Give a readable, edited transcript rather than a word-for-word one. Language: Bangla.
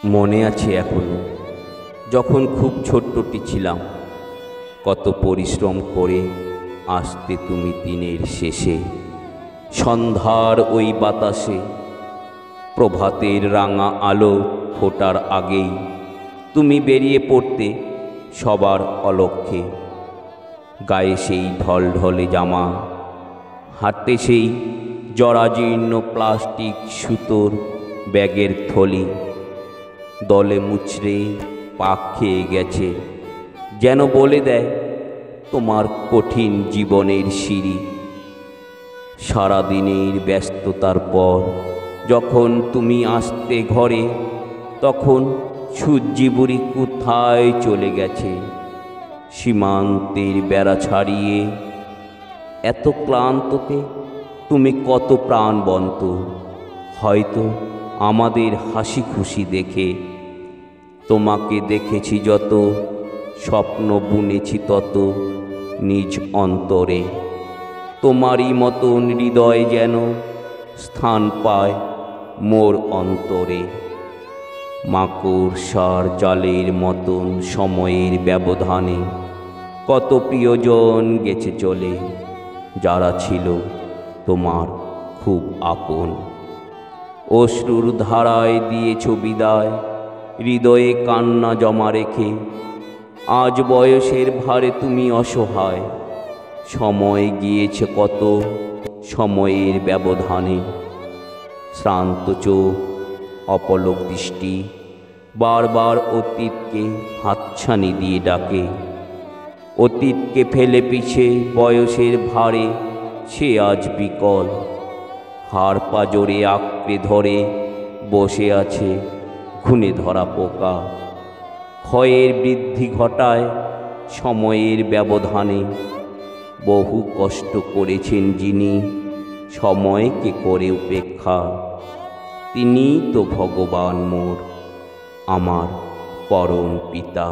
মনে আছে এখনো যখন খুব ছোট্টটি ছিলাম, কত পরিশ্রম করে আসতে তুমি দিনের শেষে, সন্ধ্যার ওই বাতাসে, প্রভাতের রাঙা আলো ফোটার আগেই তুমি বেরিয়ে পড়তে সবার অলক্ষ্যে। গায়ে সেই ঢলঢলে জামা, হাঁটতে সেই জরাজীর্ণ প্লাস্টিক সুতোর ব্যাগের থলি, দলে মুচড়ে পাক খেয়ে গেছে, যেন বলে দেয় তোমার কঠিন জীবনের সিঁড়ি। সারাদিনের ব্যস্ততার পর যখন তুমি আসতে ঘরে, তখন সূর্যি বুড়ি কোথায় চলে গেছে সীমান্তের বেড়া ছাড়িয়ে। এত ক্লান্ততে তুমি কত প্রাণবন্ত, হয়তো আমাদের হাসি খুশি দেখে। তোমাকে দেখেছি যত, স্বপ্ন বুনেছি তত নিজ অন্তরে। তোমারই মতন হৃদয় যেন স্থান পায় মোর অন্তরে। মাকড়সার জালের মতন সময়ের ব্যবধানে কত প্রিয়জন গেছে চলে, যারা ছিল তোমার খুব আপন। অশ্রুর ধারায় দিয়েছ বিদায়, হৃদয়ে কান্না জমা রেখে। আজ বয়সের ভারে তুমি অসহায়, সময় গিয়েছে কত সময়ের ব্যবধানে। শ্রান্ত চোখ, অপলক দৃষ্টি বারবার অতীতকে হাতছানি দিয়ে ডাকে। অতীতকে ফেলে পিছে বয়সের ভারে সে আজ বিকল, হাড় পাঁজরে আঁকড়ে ধরে বসে আছে ঘুণে ধরা পোকা। ক্ষয়ের বৃদ্ধি ঘটায় সময়ের ব্যবধানে, বহু কষ্ট করেছেন যিনি সময়কে করে উপেক্ষা। তিনিই তো ভগবান মোর, আমার পরম পিতা।